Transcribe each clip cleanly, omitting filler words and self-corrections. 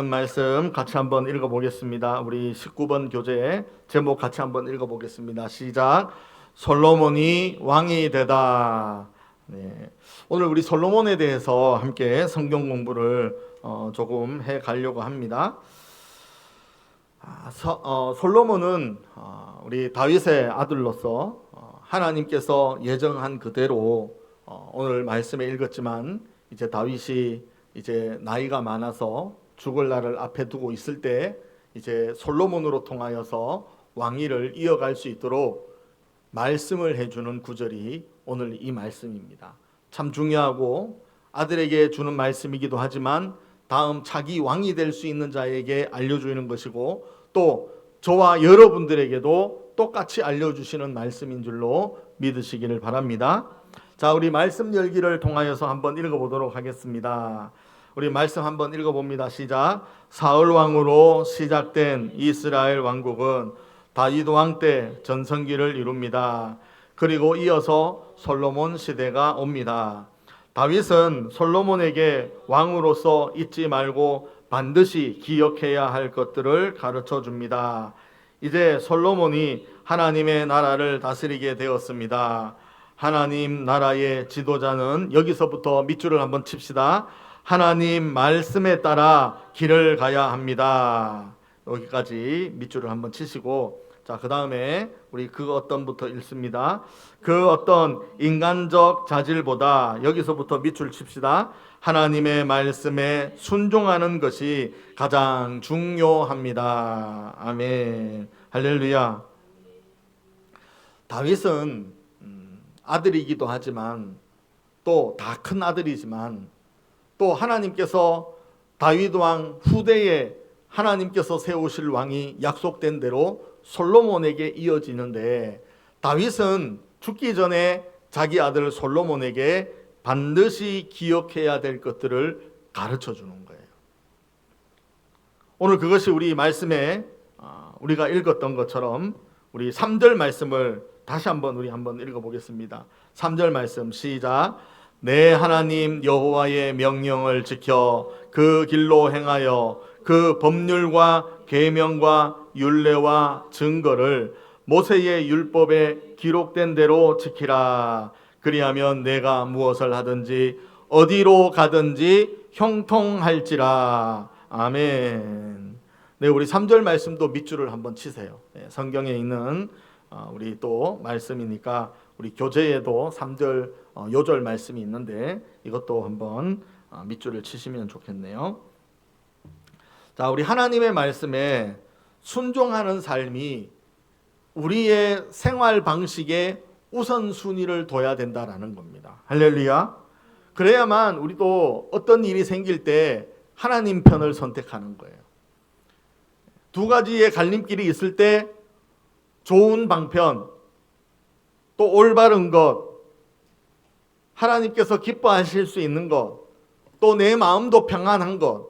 말씀 같이 한번 읽어보겠습니다. 우리 19번 교재 제목 같이 한번 읽어보겠습니다. 시작. 솔로몬이 왕이 되다. 네. 오늘 우리 솔로몬에 대해서 함께 성경 공부를 조금 해 가려고 합니다. 솔로몬은 우리 다윗의 아들로서 하나님께서 예정한 그대로 오늘 말씀에 읽었지만 이제 다윗이 이제 나이가 많아서 죽을 날을 앞에 두고 있을 때 이제 솔로몬으로 통하여서 왕위를 이어갈 수 있도록 말씀을 해주는 구절이 오늘 이 말씀입니다. 참 중요하고 아들에게 주는 말씀이기도 하지만 다음 차기 왕이 될 수 있는 자에게 알려주는 것이고 또 저와 여러분들에게도 똑같이 알려주시는 말씀인 줄로 믿으시기를 바랍니다. 자, 우리 말씀 열기를 통하여서 한번 읽어보도록 하겠습니다. 우리 말씀 한번 읽어봅니다. 시작. 사울 왕으로 시작된 이스라엘 왕국은 다윗 왕 때 전성기를 이룹니다. 그리고 이어서 솔로몬 시대가 옵니다. 다윗은 솔로몬에게 왕으로서 잊지 말고 반드시 기억해야 할 것들을 가르쳐 줍니다. 이제 솔로몬이 하나님의 나라를 다스리게 되었습니다. 하나님 나라의 지도자는 여기서부터 밑줄을 한번 칩시다. 하나님 말씀에 따라 길을 가야 합니다. 여기까지 밑줄을 한번 치시고, 자, 그 다음에 우리 그 어떤부터 읽습니다. 그 어떤 인간적 자질보다 여기서부터 밑줄 칩시다. 하나님의 말씀에 순종하는 것이 가장 중요합니다. 아멘. 할렐루야. 다윗은 아들이기도 하지만 또 다 큰 아들이지만 또 하나님께서 다윗 왕 후대에 하나님께서 세우실 왕이 약속된 대로 솔로몬에게 이어지는데 다윗은 죽기 전에 자기 아들 솔로몬에게 반드시 기억해야 될 것들을 가르쳐 주는 거예요. 오늘 그것이 우리 말씀에 우리가 읽었던 것처럼 우리 3절 말씀을 다시 한번 읽어보겠습니다. 3절 말씀 시작. 내 하나님 여호와의 명령을 지켜 그 길로 행하여 그 법률과 계명과 율례와 증거를 모세의 율법에 기록된 대로 지키라. 그리하면 내가 무엇을 하든지 어디로 가든지 형통할지라. 아멘. 네, 우리 3절 말씀도 밑줄을 한번 치세요. 네, 성경에 있는 우리 또 말씀이니까 우리 교재에도 3절 요절 말씀이 있는데 이것도 한번 밑줄을 치시면 좋겠네요. 자, 우리 하나님의 말씀에 순종하는 삶이 우리의 생활 방식에 우선순위를 둬야 된다라는 겁니다. 할렐루야. 그래야만 우리도 어떤 일이 생길 때 하나님 편을 선택하는 거예요. 두 가지의 갈림길이 있을 때 좋은 방편, 또 올바른 것, 하나님께서 기뻐하실 수 있는 것, 또 내 마음도 평안한 것,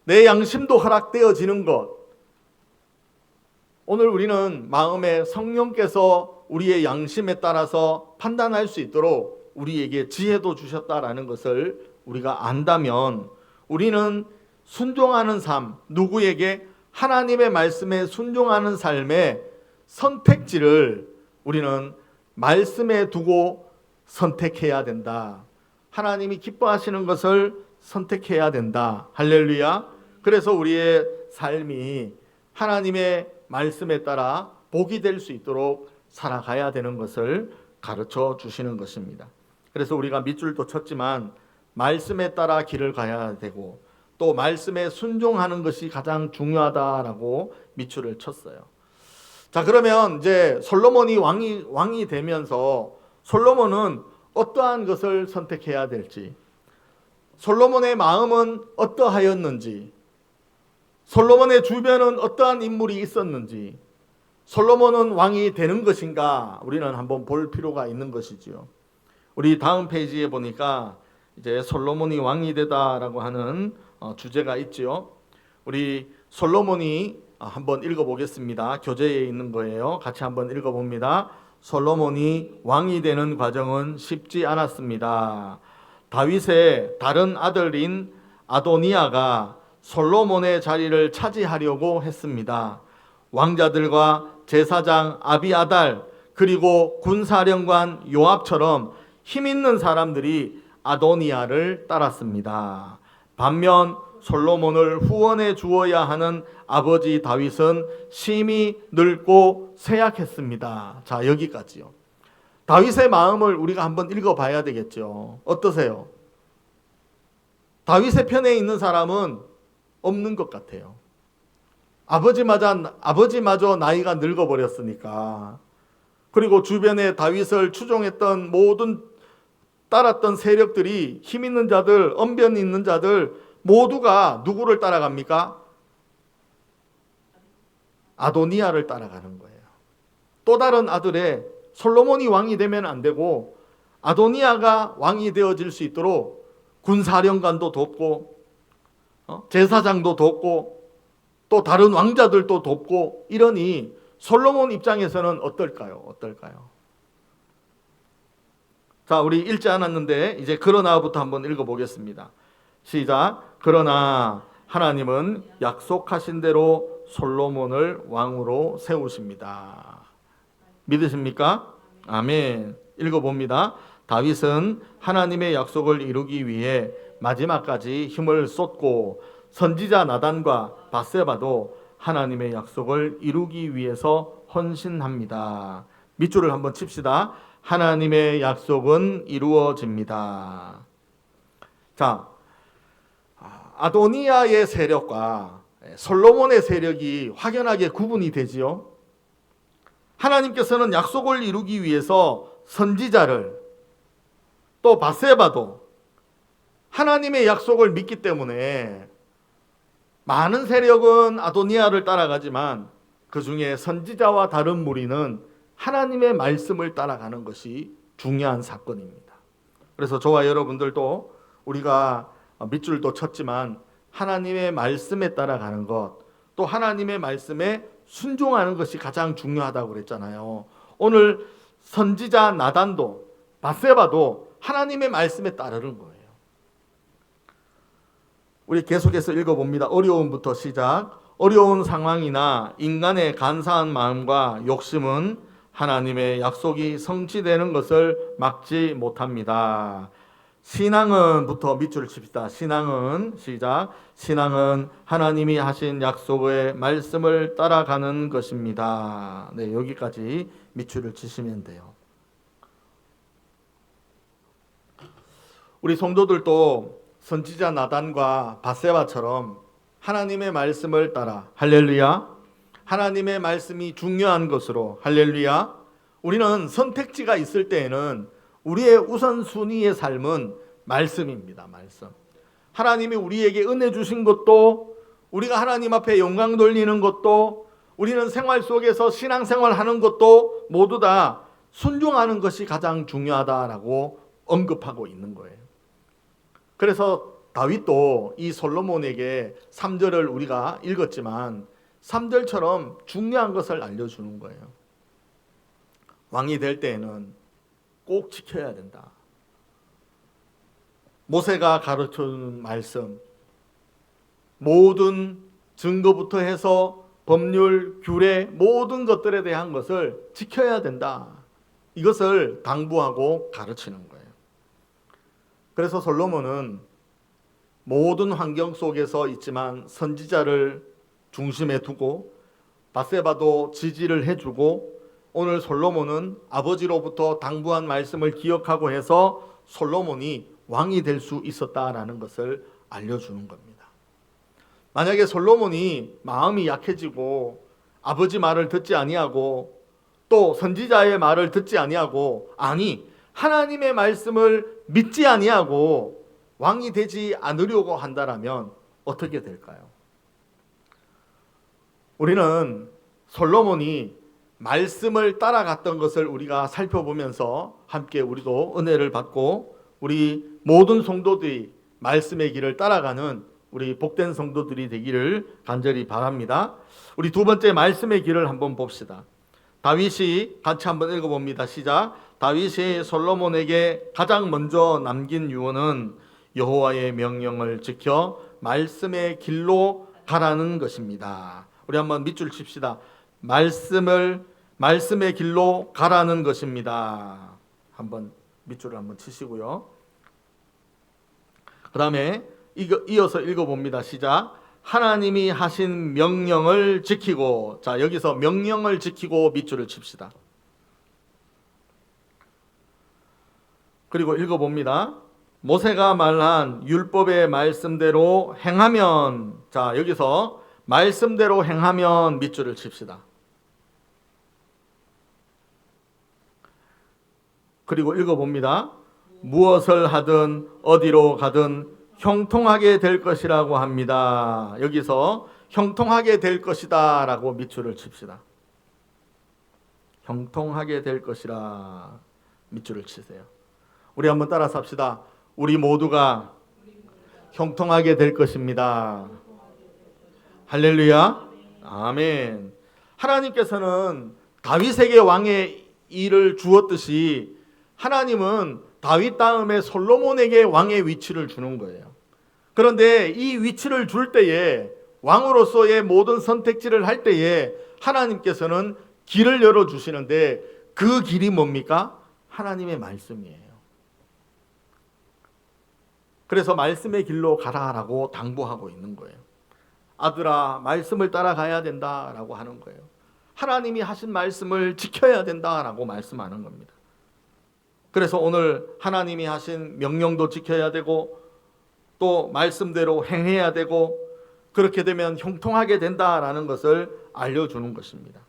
내 양심도 허락되어지는 것. 오늘 우리는 마음에 성령께서 우리의 양심에 따라서 판단할 수 있도록 우리에게 지혜도 주셨다라는 것을 우리가 안다면 우리는 순종하는 삶, 누구에게? 하나님의 말씀에 순종하는 삶의 선택지를 우리는 말씀에 두고 선택해야 된다. 하나님이 기뻐하시는 것을 선택해야 된다. 할렐루야. 그래서 우리의 삶이 하나님의 말씀에 따라 복이 될 수 있도록 살아가야 되는 것을 가르쳐 주시는 것입니다. 그래서 우리가 밑줄도 쳤지만 말씀에 따라 길을 가야 되고 또 말씀에 순종하는 것이 가장 중요하다라고 밑줄을 쳤어요. 자, 그러면 이제 솔로몬이 왕이 되면서 솔로몬은 어떠한 것을 선택해야 될지, 솔로몬의 마음은 어떠하였는지, 솔로몬의 주변은 어떠한 인물이 있었는지, 솔로몬은 왕이 되는 것인가 우리는 한번 볼 필요가 있는 것이지요. 우리 다음 페이지에 보니까 이제 솔로몬이 왕이 되다라고 하는 주제가 있지요. 우리 솔로몬이 한번 읽어보겠습니다. 교재에 있는 거예요. 같이 한번 읽어봅니다. 솔로몬이 왕이 되는 과정은 쉽지 않았습니다. 다윗의 다른 아들인 아도니아가 솔로몬의 자리를 차지하려고 했습니다. 왕자들과 제사장 아비아달 그리고 군사령관 요압처럼 힘 있는 사람들이 아도니아를 따랐습니다. 반면 솔로몬을 후원해 주어야 하는 아버지 다윗은 심히 늙고 쇠약했습니다. 자, 여기까지요. 다윗의 마음을 우리가 한번 읽어봐야 되겠죠. 어떠세요? 다윗의 편에 있는 사람은 없는 것 같아요. 아버지마저 나이가 늙어버렸으니까. 그리고 주변에 다윗을 추종했던 모든 따랐던 세력들이 힘 있는 자들, 언변 있는 자들 모두가 누구를 따라갑니까? 아도니아를 따라가는 거예요. 또 다른 아들의 솔로몬이 왕이 되면 안 되고 아도니아가 왕이 되어질 수 있도록 군사령관도 돕고 제사장도 돕고 또 다른 왕자들도 돕고 이러니 솔로몬 입장에서는 어떨까요? 자, 우리 읽지 않았는데 이제 그러나부터 한번 읽어보겠습니다. 시작. 그러나 하나님은 약속하신 대로 솔로몬을 왕으로 세우십니다. 믿으십니까? 아멘. 읽어봅니다. 다윗은 하나님의 약속을 이루기 위해 마지막까지 힘을 쏟고 선지자 나단과 밧세바도 하나님의 약속을 이루기 위해서 헌신합니다. 밑줄을 한번 칩시다. 하나님의 약속은 이루어집니다. 자, 아도니아의 세력과 솔로몬의 세력이 확연하게 구분이 되지요. 하나님께서는 약속을 이루기 위해서 선지자를 또 밧세바도 하나님의 약속을 믿기 때문에 많은 세력은 아도니아를 따라가지만 그 중에 선지자와 다른 무리는 하나님의 말씀을 따라가는 것이 중요한 사건입니다. 그래서 저와 여러분들도 우리가 밑줄도 쳤지만 하나님의 말씀에 따라가는 것, 또 하나님의 말씀에 순종하는 것이 가장 중요하다고 그랬잖아요. 오늘 선지자 나단도 밧세바도 하나님의 말씀에 따르는 거예요. 우리 계속해서 읽어봅니다. 어려움부터 시작. 어려운 상황이나 인간의 간사한 마음과 욕심은 하나님의 약속이 성취되는 것을 막지 못합니다. 신앙은부터 밑줄을 칩시다. 신앙은 시작. 신앙은 하나님이 하신 약속의 말씀을 따라가는 것입니다. 네, 여기까지 밑줄을 치시면 돼요. 우리 성도들도 선지자 나단과 밧세바처럼 하나님의 말씀을 따라 할렐루야. 하나님의 말씀이 중요한 것으로 할렐루야. 우리는 선택지가 있을 때에는 우리의 우선순위의 삶은 말씀입니다. 말씀. 하나님이 우리에게 은혜 주신 것도, 우리가 하나님 앞에 영광 돌리는 것도, 우리는 생활 속에서 신앙생활 하는 것도 모두 다 순종하는 것이 가장 중요하다라고 언급하고 있는 거예요. 그래서 다윗도 이 솔로몬에게 3절을 우리가 읽었지만 3절처럼 중요한 것을 알려주는 거예요. 왕이 될 때에는 꼭 지켜야 된다. 모세가 가르쳐주는 말씀, 모든 증거부터 해서 법률, 규례, 모든 것들에 대한 것을 지켜야 된다. 이것을 당부하고 가르치는 거예요. 그래서 솔로몬은 모든 환경 속에서 있지만 선지자를 중심에 두고 밧세바도 지지를 해주고 오늘 솔로몬은 아버지로부터 당부한 말씀을 기억하고 해서 솔로몬이 왕이 될 수 있었다라는 것을 알려주는 겁니다. 만약에 솔로몬이 마음이 약해지고 아버지 말을 듣지 아니하고 또 선지자의 말을 듣지 아니하고 하나님의 말씀을 믿지 아니하고 왕이 되지 않으려고 한다라면 어떻게 될까요? 우리는 솔로몬이 말씀을 따라갔던 것을 우리가 살펴보면서 함께 우리도 은혜를 받고 우리 모든 성도들이 말씀의 길을 따라가는 우리 복된 성도들이 되기를 간절히 바랍니다. 우리 두 번째 말씀의 길을 한번 봅시다. 다윗이 같이 한번 읽어봅니다. 시작. 다윗이 솔로몬에게 가장 먼저 남긴 유언은 여호와의 명령을 지켜 말씀의 길로 가라는 것입니다. 우리 한번 밑줄 칩시다. 말씀의 길로 가라는 것입니다. 한번 밑줄을 한번 치시고요. 그 다음에 이어서 읽어봅니다. 시작. 하나님이 하신 명령을 지키고, 자, 여기서 명령을 지키고 밑줄을 칩시다. 그리고 읽어봅니다. 모세가 말한 율법의 말씀대로 행하면, 자, 여기서 말씀대로 행하면 밑줄을 칩시다. 그리고 읽어봅니다. 무엇을 하든 어디로 가든 형통하게 될 것이라고 합니다. 여기서 형통하게 될 것이다 라고 밑줄을 칩시다. 형통하게 될 것이라 밑줄을 치세요. 우리 한번 따라서 합시다. 우리 모두가 형통하게 될 것입니다. 할렐루야. 아멘. 하나님께서는 다윗에게 왕의 일을 주었듯이 하나님은 다윗 다음에 솔로몬에게 왕의 위치를 주는 거예요. 그런데 이 위치를 줄 때에, 왕으로서의 모든 선택지를 할 때에 하나님께서는 길을 열어주시는데, 그 길이 뭡니까? 하나님의 말씀이에요. 그래서 말씀의 길로 가라라고 당부하고 있는 거예요. 아들아, 말씀을 따라가야 된다라고 하는 거예요. 하나님이 하신 말씀을 지켜야 된다라고 말씀하는 겁니다. 그래서 오늘 하나님이 하신 명령도 지켜야 되고, 또 말씀대로 행해야 되고, 그렇게 되면 형통하게 된다라는 것을 알려주는 것입니다.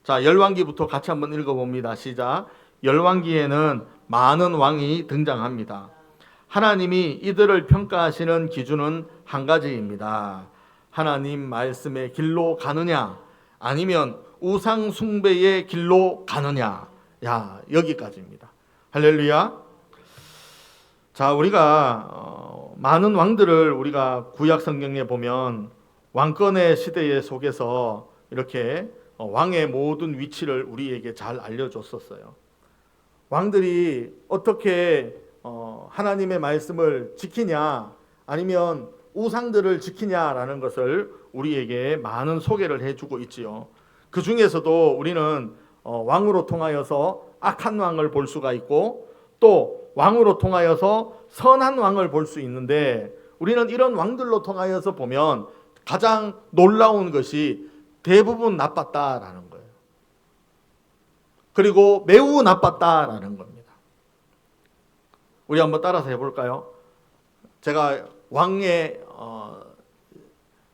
자, 열왕기부터 같이 한번 읽어봅니다. 시작. 열왕기에는 많은 왕이 등장합니다. 하나님이 이들을 평가하시는 기준은 한 가지입니다. 하나님 말씀의 길로 가느냐, 아니면 우상 숭배의 길로 가느냐. 야, 여기까지입니다. 할렐루야. 자, 우리가 많은 왕들을 우리가 구약 성경에 보면 왕권의 시대의 속에서 이렇게 왕의 모든 위치를 우리에게 잘 알려줬었어요. 왕들이 어떻게 하나님의 말씀을 지키냐, 아니면 우상들을 지키냐라는 것을 우리에게 많은 소개를 해주고 있지요. 그 중에서도 우리는 왕으로 통하여서 악한 왕을 볼 수가 있고, 또 왕으로 통하여서 선한 왕을 볼 수 있는데, 우리는 이런 왕들로 통하여서 보면 가장 놀라운 것이 대부분 나빴다라는 거예요. 그리고 매우 나빴다라는 겁니다. 우리 한번 따라서 해볼까요? 제가 왕의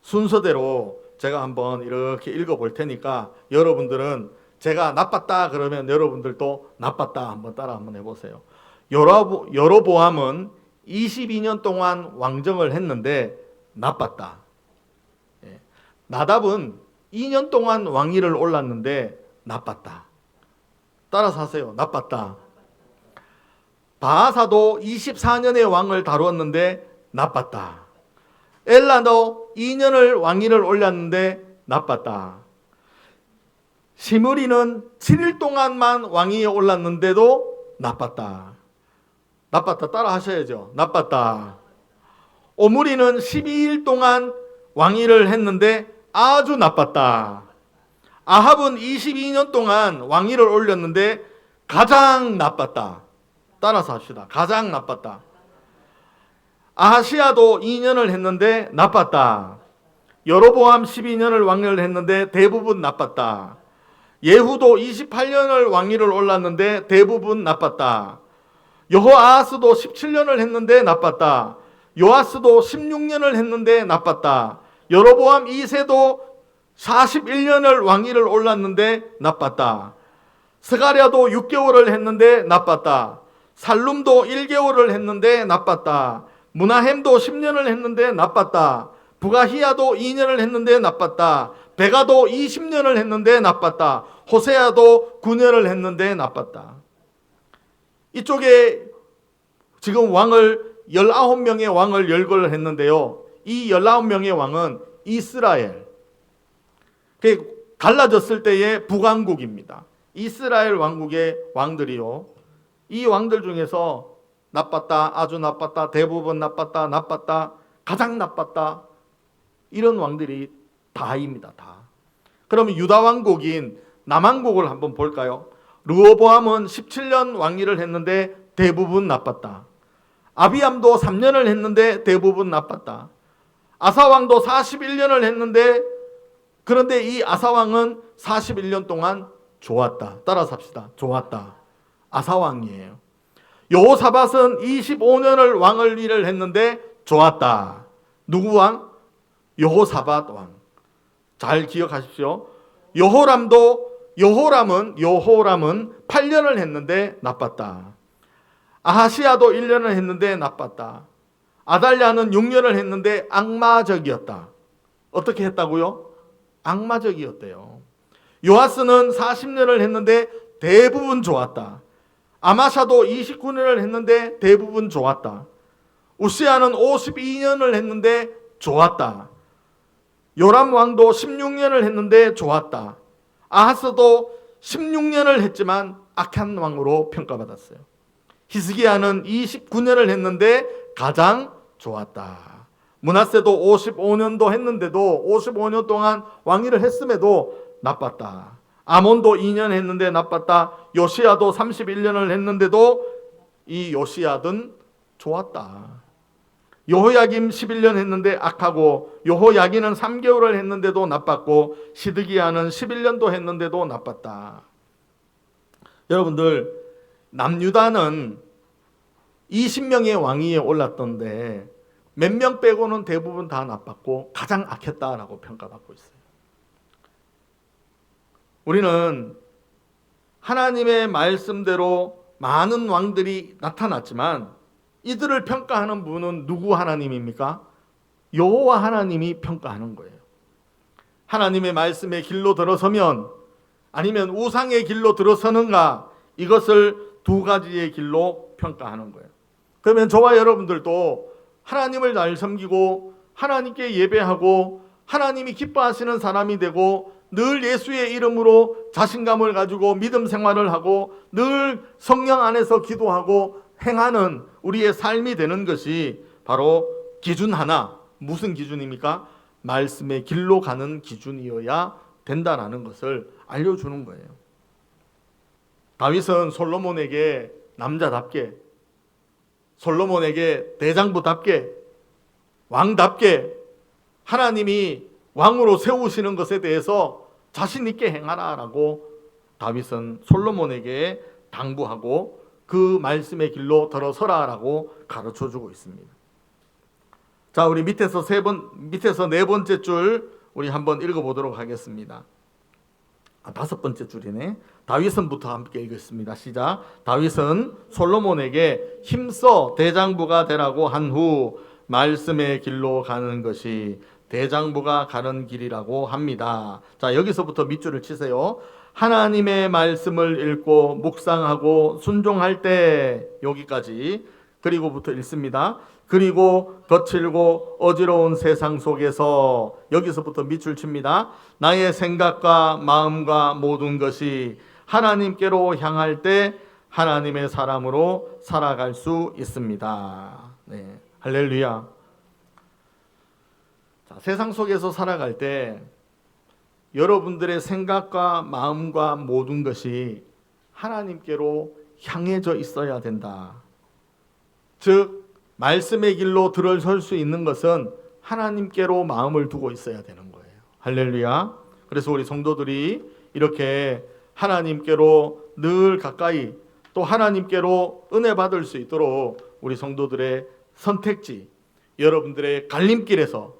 순서대로 제가 한번 이렇게 읽어볼 테니까, 여러분들은 제가 나빴다 그러면 여러분들도 나빴다 한번 따라 한번 해보세요. 여로보암은 22년 동안 왕정을 했는데 나빴다. 나답은 2년 동안 왕위를 올랐는데 나빴다. 따라서 하세요. 나빴다. 바하사도 24년의 왕을 다루었는데 나빴다. 엘라도 2년을 왕위를 올렸는데 나빴다. 시므리는 7일 동안만 왕위에 올랐는데도 나빴다. 나빴다. 따라 하셔야죠. 나빴다. 오므리는 12일 동안 왕위를 했는데 아주 나빴다. 아합은 22년 동안 왕위를 올렸는데 가장 나빴다. 따라서 합시다. 가장 나빴다. 아하시아도 2년을 했는데 나빴다. 여로보암 12년을 왕위를 했는데 대부분 나빴다. 예후도 28년을 왕위를 올랐는데 대부분 나빴다. 여호아하스도 17년을 했는데 나빴다. 요아스도 16년을 했는데 나빴다. 여로보암 2세도 41년을 왕위를 올랐는데 나빴다. 스가랴도 6개월을 했는데 나빴다. 살룸도 1개월을 했는데 나빴다. 무나햄도 10년을 했는데 나빴다. 부가히야도 2년을 했는데 나빴다. 베가도 20년을 했는데 나빴다. 호세아도 9년을 했는데 나빴다. 이쪽에 지금 왕을 19명의 왕을 열거를 했는데요. 이 19명의 왕은 이스라엘, 갈라졌을 때의 북왕국입니다. 이스라엘 왕국의 왕들이요. 이 왕들 중에서 나빴다, 아주 나빴다, 대부분 나빴다, 나빴다, 가장 나빴다. 이런 왕들이 다입니다. 다. 그러면 유다 왕국인 남왕국을 한번 볼까요? 르호보암은 17년 왕위를 했는데 대부분 나빴다. 아비암도 3년을 했는데 대부분 나빴다. 아사왕도 41년을 했는데, 그런데 이 아사왕은 41년 동안 좋았다. 따라서 합시다. 좋았다. 아사왕이에요. 여호사밧은 25년을 왕을 일을 했는데 좋았다. 누구 왕? 여호사밧 왕. 잘 기억하십시오. 여호람은 8년을 했는데 나빴다. 아하시야도 1년을 했는데 나빴다. 아달랴는 6년을 했는데 악마적이었다. 어떻게 했다고요? 악마적이었대요. 요아스는 40년을 했는데 대부분 좋았다. 아마샤도 29년을 했는데 대부분 좋았다. 우시야는 52년을 했는데 좋았다. 요람 왕도 16년을 했는데 좋았다. 아하스도 16년을 했지만 악한 왕으로 평가받았어요. 히스기야는 29년을 했는데 가장 좋았다. 므낫세도 55년도 했는데도 55년 동안 왕위를 했음에도 나빴다. 아몬도 2년 했는데 나빴다. 요시야도 31년을 했는데도 이 요시야든 좋았다. 여호야김 11년 했는데 악하고, 여호야기는 3개월을 했는데도 나빴고, 시드기야는 11년도 했는데도 나빴다. 여러분들, 남유다는 20명의 왕위에 올랐던데 몇 명 빼고는 대부분 다 나빴고 가장 악했다라고 평가받고 있어요. 우리는 하나님의 말씀대로 많은 왕들이 나타났지만 이들을 평가하는 분은 누구 하나님입니까? 여호와 하나님이 평가하는 거예요. 하나님의 말씀의 길로 들어서면 아니면 우상의 길로 들어서는가, 이것을 두 가지의 길로 평가하는 거예요. 그러면 저와 여러분들도 하나님을 잘 섬기고 하나님께 예배하고 하나님이 기뻐하시는 사람이 되고 늘 예수의 이름으로 자신감을 가지고 믿음 생활을 하고 늘 성령 안에서 기도하고 행하는 우리의 삶이 되는 것이 바로 기준 하나, 무슨 기준입니까? 말씀의 길로 가는 기준이어야 된다라는 것을 알려주는 거예요. 다윗은 솔로몬에게 남자답게, 솔로몬에게 대장부답게, 왕답게 하나님이 왕으로 세우시는 것에 대해서 자신 있게 행하라라고 다윗은 솔로몬에게 당부하고 그 말씀의 길로 들어서라라고 가르쳐주고 있습니다. 자, 우리 밑에서 네 번째 줄 우리 한번 읽어보도록 하겠습니다. 다섯 번째 줄이네. 다윗은부터 함께 읽겠습니다. 시작. 다윗은 솔로몬에게 힘써 대장부가 되라고 한 후 말씀의 길로 가는 것이 대장부가 가는 길이라고 합니다. 자, 여기서부터 밑줄을 치세요. 하나님의 말씀을 읽고 묵상하고 순종할 때, 여기까지. 그리고부터 읽습니다. 그리고 거칠고 어지러운 세상 속에서, 여기서부터 밑줄 칩니다. 나의 생각과 마음과 모든 것이 하나님께로 향할 때 하나님의 사람으로 살아갈 수 있습니다. 네, 할렐루야. 자, 세상 속에서 살아갈 때 여러분들의 생각과 마음과 모든 것이 하나님께로 향해져 있어야 된다. 즉 말씀의 길로 들어설 수 있는 것은 하나님께로 마음을 두고 있어야 되는 거예요. 할렐루야. 그래서 우리 성도들이 이렇게 하나님께로 늘 가까이, 또 하나님께로 은혜 받을 수 있도록 우리 성도들의 선택지, 여러분들의 갈림길에서,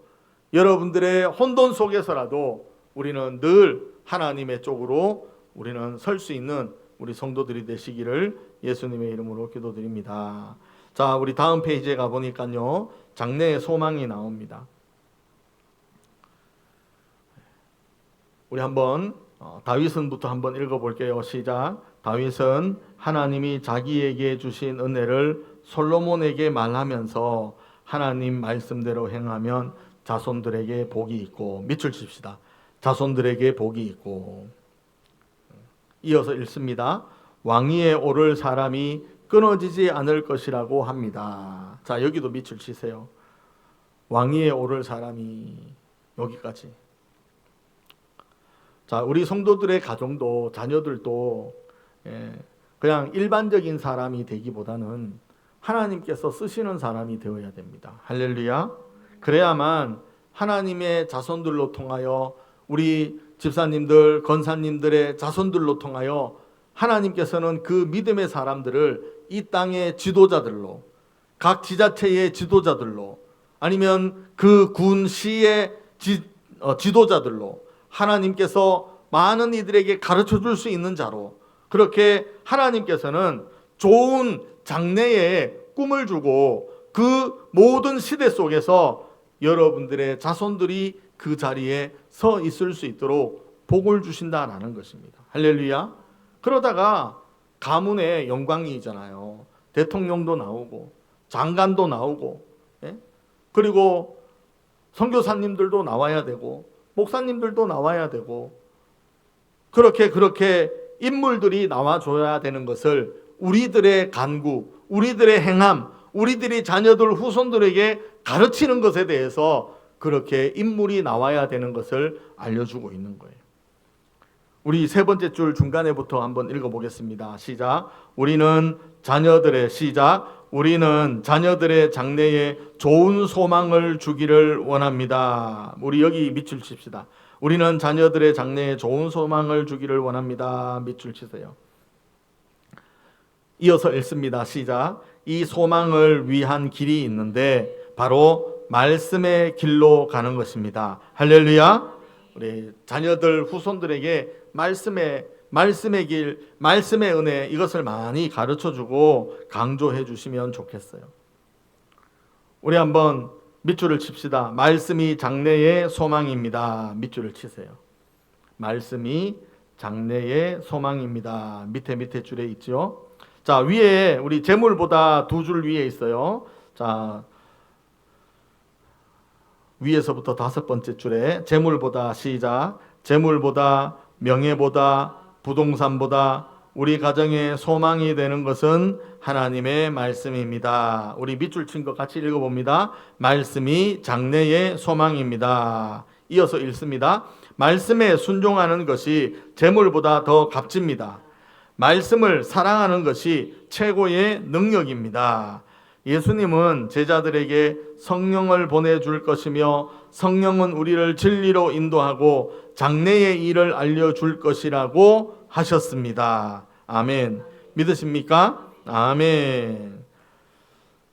여러분들의 혼돈 속에서라도 우리는 늘 하나님의 쪽으로 우리는 설 수 있는 우리 성도들이 되시기를 예수님의 이름으로 기도드립니다. 자, 우리 다음 페이지에 가보니까요, 장래의 소망이 나옵니다. 우리 한번 다윗은부터 한번 읽어볼게요. 시작. 다윗은 하나님이 자기에게 주신 은혜를 솔로몬에게 말하면서 하나님 말씀대로 행하면 자손들에게 복이 있고, 밑줄 칩시다. 자손들에게 복이 있고. 이어서 읽습니다. 왕위에 오를 사람이 끊어지지 않을 것이라고 합니다. 자, 여기도 밑줄 치세요. 왕위에 오를 사람이 여기까지. 자, 우리 성도들의 가정도 자녀들도 그냥 일반적인 사람이 되기보다는 하나님께서 쓰시는 사람이 되어야 됩니다. 할렐루야. 그래야만 하나님의 자손들로 통하여 우리 집사님들, 권사님들의 자손들로 통하여 하나님께서는 그 믿음의 사람들을 이 땅의 지도자들로, 각 지자체의 지도자들로, 아니면 그 군시의 지도자들로 하나님께서 많은 이들에게 가르쳐 줄 수 있는 자로, 그렇게 하나님께서는 좋은 장래의 꿈을 주고 그 모든 시대 속에서 여러분들의 자손들이 그 자리에 서 있을 수 있도록 복을 주신다라는 것입니다. 할렐루야. 그러다가 가문의 영광이잖아요. 대통령도 나오고 장관도 나오고, 그리고 선교사님들도 나와야 되고 목사님들도 나와야 되고, 그렇게 인물들이 나와줘야 되는 것을 우리들의 간구, 우리들의 행함, 우리들이 자녀들 후손들에게 가르치는 것에 대해서 그렇게 인물이 나와야 되는 것을 알려주고 있는 거예요. 우리 세 번째 줄 중간에부터 한번 읽어보겠습니다. 시작. 우리는 자녀들의 장래에 좋은 소망을 주기를 원합니다. 우리 여기 밑줄 칩시다. 우리는 자녀들의 장래에 좋은 소망을 주기를 원합니다. 밑줄 치세요. 이어서 읽습니다. 시작. 이 소망을 위한 길이 있는데 바로 말씀의 길로 가는 것입니다. 할렐루야. 우리 자녀들 후손들에게 말씀의 길, 말씀의 은혜, 이것을 많이 가르쳐주고 강조해 주시면 좋겠어요. 우리 한번 밑줄을 칩시다. 말씀이 장래의 소망입니다. 밑줄을 치세요. 말씀이 장래의 소망입니다. 밑에 줄에 있죠. 자, 위에 우리 재물보다 두 줄 위에 있어요. 자, 위에서부터 다섯 번째 줄에 재물보다, 시작. 재물보다, 명예보다, 부동산보다 우리 가정의 소망이 되는 것은 하나님의 말씀입니다. 우리 밑줄 친 것 같이 읽어봅니다. 말씀이 장래의 소망입니다. 이어서 읽습니다. 말씀에 순종하는 것이 재물보다 더 값집니다. 말씀을 사랑하는 것이 최고의 능력입니다. 예수님은 제자들에게 성령을 보내줄 것이며 성령은 우리를 진리로 인도하고 장래의 일을 알려줄 것이라고 하셨습니다. 아멘. 믿으십니까? 아멘.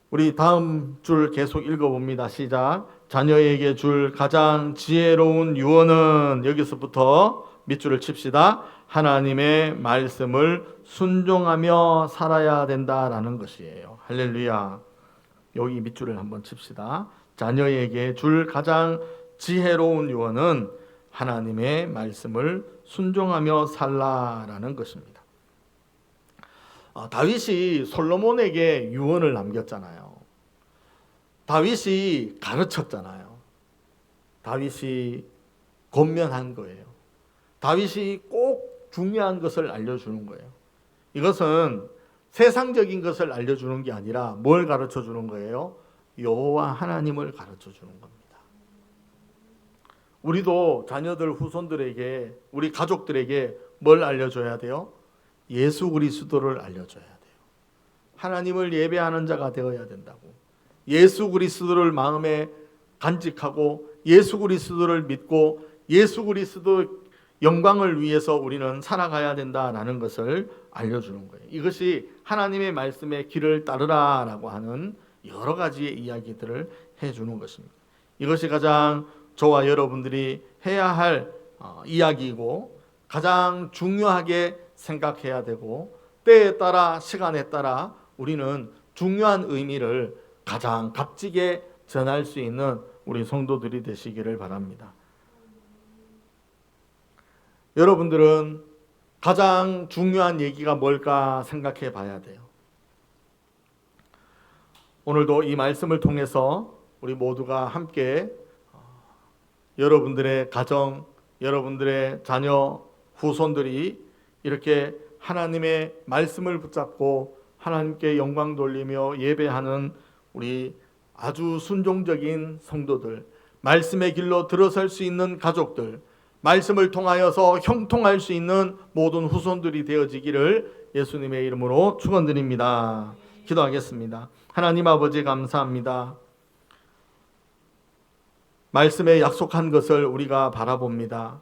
우리 다음 줄 계속 읽어봅니다. 시작. 자녀에게 줄 가장 지혜로운 유언은, 여기서부터 밑줄을 칩시다. 하나님의 말씀을 순종하며 살아야 된다라는 것이에요. 할렐루야. 여기 밑줄을 한번 칩시다. 자녀에게 줄 가장 지혜로운 유언은 하나님의 말씀을 순종하며 살라라는 것입니다. 다윗이 솔로몬에게 유언을 남겼잖아요. 다윗이 가르쳤잖아요. 다윗이 권면한 거예요. 다윗이 꼭 중요한 것을 알려주는 거예요. 이것은 세상적인 것을 알려주는 게 아니라 뭘 가르쳐 주는 거예요? 여호와 하나님을 가르쳐 주는 겁니다. 우리도 자녀들 후손들에게, 우리 가족들에게 뭘 알려줘야 돼요? 예수 그리스도를 알려줘야 돼요. 하나님을 예배하는 자가 되어야 된다고. 예수 그리스도를 마음에 간직하고 예수 그리스도를 믿고 예수 그리스도 영광을 위해서 우리는 살아가야 된다라는 것을 알려주는 거예요. 이것이 하나님의 말씀의 길을 따르라라고 하는 여러 가지의 이야기들을 해주는 것입니다. 이것이 가장 저와 여러분들이 해야 할 이야기이고 가장 중요하게 생각해야 되고, 때에 따라 시간에 따라 우리는 중요한 의미를 가장 값지게 전할 수 있는 우리 성도들이 되시기를 바랍니다. 여러분들은 가장 중요한 얘기가 뭘까 생각해 봐야 돼요. 오늘도 이 말씀을 통해서 우리 모두가 함께 여러분들의 가정, 여러분들의 자녀, 후손들이 이렇게 하나님의 말씀을 붙잡고 하나님께 영광 돌리며 예배하는 우리 아주 순종적인 성도들, 말씀의 길로 들어설 수 있는 가족들, 말씀을 통하여서 형통할 수 있는 모든 후손들이 되어지기를 예수님의 이름으로 축원드립니다. 기도하겠습니다. 하나님 아버지 감사합니다. 말씀에 약속한 것을 우리가 바라봅니다.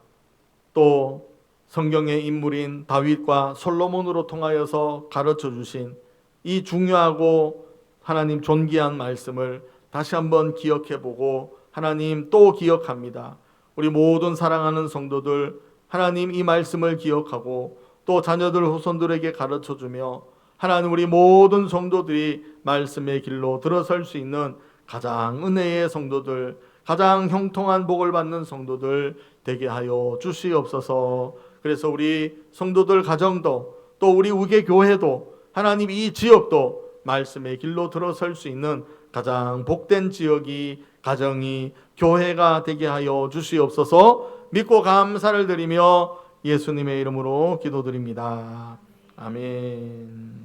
또 성경의 인물인 다윗과 솔로몬으로 통하여서 가르쳐 주신 이 중요하고 하나님 존귀한 말씀을 다시 한번 기억해 보고 하나님 또 기억합니다. 우리 모든 사랑하는 성도들 하나님 이 말씀을 기억하고 또 자녀들 후손들에게 가르쳐 주며 하나님 우리 모든 성도들이 말씀의 길로 들어설 수 있는 가장 은혜의 성도들, 가장 형통한 복을 받는 성도들 되게 하여 주시옵소서. 그래서 우리 성도들 가정도 또 우리 우계 교회도 하나님 이 지역도 말씀의 길로 들어설 수 있는 가장 복된 지역이 가정이 교회가 되게 하여 주시옵소서. 믿고 감사를 드리며 예수님의 이름으로 기도드립니다. 아멘.